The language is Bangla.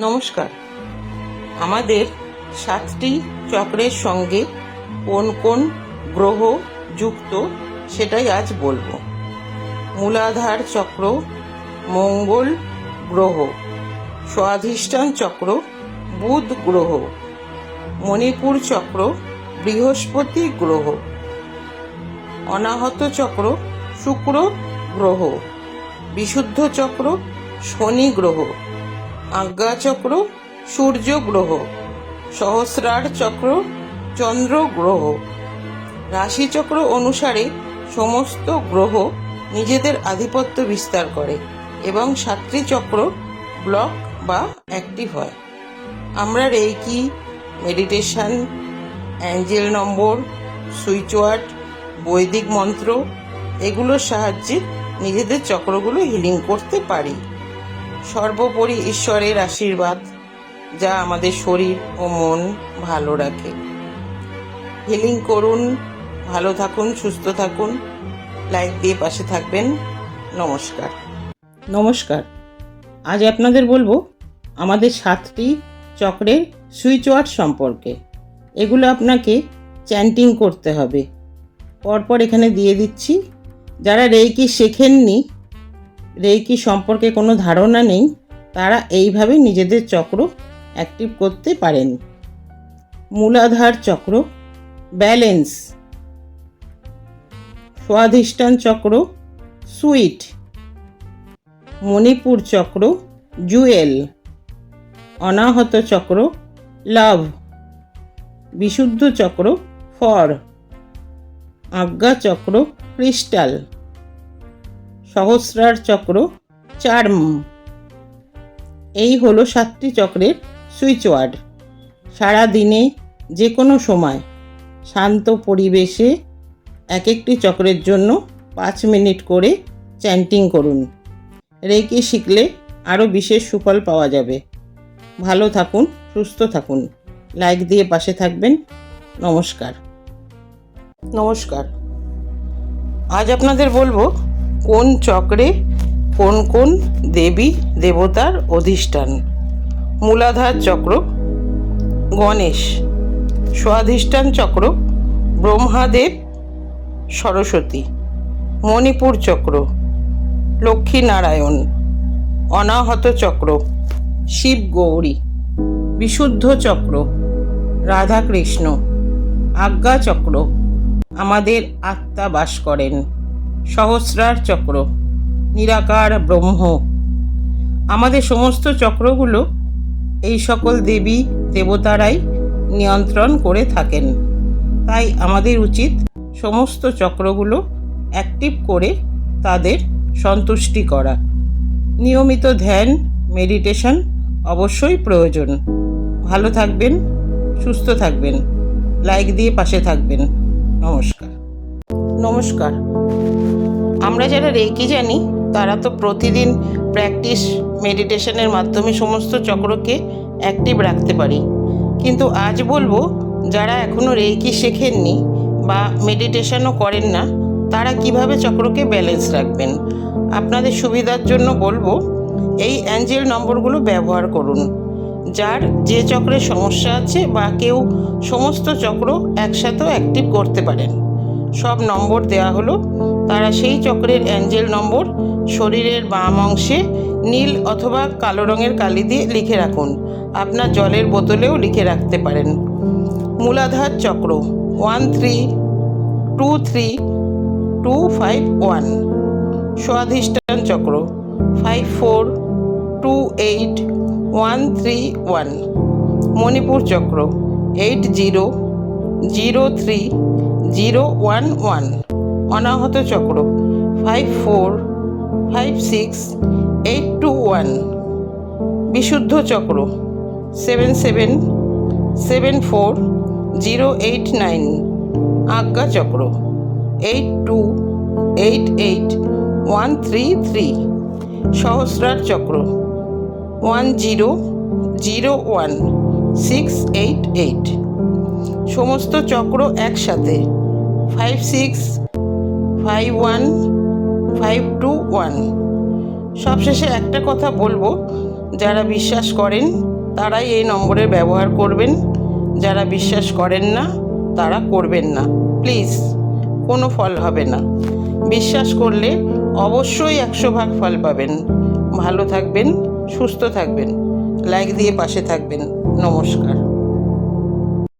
নমস্কার। আমাদের 7টি চক্রের সঙ্গে কোন কোন গ্রহ যুক্ত সেটাই আজ বলবো। মূলাধার চক্র মঙ্গল গ্রহ, স্বাধিষ্ঠান চক্র বুধ গ্রহ, মণিপুর চক্র বৃহস্পতি গ্রহ, অনাহত চক্র শুক্র গ্রহ, বিশুদ্ধ চক্র শনি গ্রহ, আজ্ঞা চক্র সূর্য গ্রহ, সহস্রার চক্র চন্দ্র গ্রহ। রাশিচক্র অনুসারে সমস্ত গ্রহ নিজেদের আধিপত্য বিস্তার করে এবং 7টি চক্র ব্লক বা অ্যাক্টিভ হয়। আমরা রেইকি, মেডিটেশন, অ্যাঞ্জেল নম্বর, সুইচ ওয়ার্ড, বৈদিক মন্ত্র এগুলোর সাহায্যে নিজেদের চক্রগুলো হিলিং করতে পারি। সর্বোপরি ঈশ্বরের আশীর্বাদ, যা আমাদের শরীর ও মন ভালো রাখে। হিলিং করুন, ভালো থাকুন, সুস্থ থাকুন, লাইক দিয়ে পাশে থাকবেন। নমস্কার। নমস্কার। আজ আপনাদের বলবো আমাদের 7টি চক্রের সুইচ ওয়ার্ড সম্পর্কে। এগুলো আপনাকে চ্যান্টিং করতে হবে। পরপর এখানে দিয়ে দিচ্ছি। যারা রেইকি শেখেননি, রেইকি সম্পর্কে কোনো ধারণা নেই, তারা এইভাবে নিজেদের চক্র অ্যাক্টিভ করতে পারেন। মূলাধার চক্র ব্যালেন্স, স্বাধিষ্ঠান চক্র সুইট, মণিপুর চক্র জুয়েল, অনাহত চক্র লাভ, বিশুদ্ধ চক্র ফর, আজ্ঞা চক্র ক্রিস্টাল, সহস্রার চক্র চার্ম। এই হলো 7টি চক্রের সুইচ ওয়ার্ড। সারা দিনে যে কোনো সময় শান্ত পরিবেশে এক একটি চক্রের জন্য 5 মিনিট করে চ্যান্টিং করুন। রেইকি শিখলে আরও বিশেষ সুফল পাওয়া যাবে। ভালো থাকুন, সুস্থ থাকুন, লাইক দিয়ে পাশে থাকবেন। নমস্কার। নমস্কার। আজ আপনাদের বলবো কোন চক্রে কোন কোন দেবী দেবতার অধিষ্ঠান। মূলাধার চক্র গণেশ, স্বাধিষ্ঠান চক্র ব্রহ্মাদেব সরস্বতী, মণিপুর চক্র লক্ষ্মীনারায়ণ, অনাহত চক্র শিব গৌরী, বিশুদ্ধ চক্র রাধাকৃষ্ণ, আজ্ঞা চক্র আমাদের আত্মা বাস করেন, সহস্রার চক্র নিরাকার ব্রহ্ম। আমাদের সমস্ত চক্রগুলো এই সকল দেবী দেবতারাই নিয়ন্ত্রণ করে থাকেন। তাই আমাদের উচিত সমস্ত চক্রগুলো অ্যাক্টিভ করে তাদের সন্তুষ্টি করা। নিয়মিত ধ্যান, মেডিটেশন অবশ্যই প্রয়োজন। ভালো থাকবেন, সুস্থ থাকবেন, লাইক দিয়ে পাশে থাকবেন। নমস্কার। নমস্কার। আমরা যারা রেইকি জানি তারা তো প্রতিদিন প্র্যাকটিস, মেডিটেশনের মাধ্যমে সমস্ত চক্রকে অ্যাক্টিভ রাখতে পারি। কিন্তু আজ বলবো যারা এখনও রেইকি শেখেননি বা মেডিটেশনও করেন না, তারা কিভাবে চক্রকে ব্যালেন্স রাখবেন। আপনাদের সুবিধার জন্য বলবো এই অ্যাঞ্জেল নম্বরগুলো ব্যবহার করুন। যার যে চক্রের সমস্যা আছে বা কেউ সমস্ত চক্র একসাথেও অ্যাক্টিভ করতে পারেন, সব নম্বর দেওয়া হলো। তারা সেই চক্রের অ্যাঞ্জেল নম্বর শরীরের বাম অংশে নীল অথবা কালো রঙের কালি দিয়ে লিখে রাখুন। আপনার জলের বোতলেও লিখে রাখতে পারেন। মূলাধার চক্র 132325 স্বাধিষ্ঠান চক্র 5428131, মণিপুর চক্র 80030111, অনাহত চক্র 5456821, বিশুদ্ধ চক্র 77740889, আজ্ঞা চক্র 8288133, সহস্রার চক্র 1001688। সমস্ত চক্র একসাথে 5651521। সবশেষে একটা কথা বলবো, যারা বিশ্বাস করেন তারাই এই নম্বরের ব্যবহার করবেন, যারা বিশ্বাস করেন না তারা করবেন না প্লিজ, কোনো ফল হবে না। বিশ্বাস করলে অবশ্যই 100 ভাগ ফল পাবেন। ভালো থাকবেন, সুস্থ থাকবেন, লাইক দিয়ে পাশে থাকবেন। নমস্কার।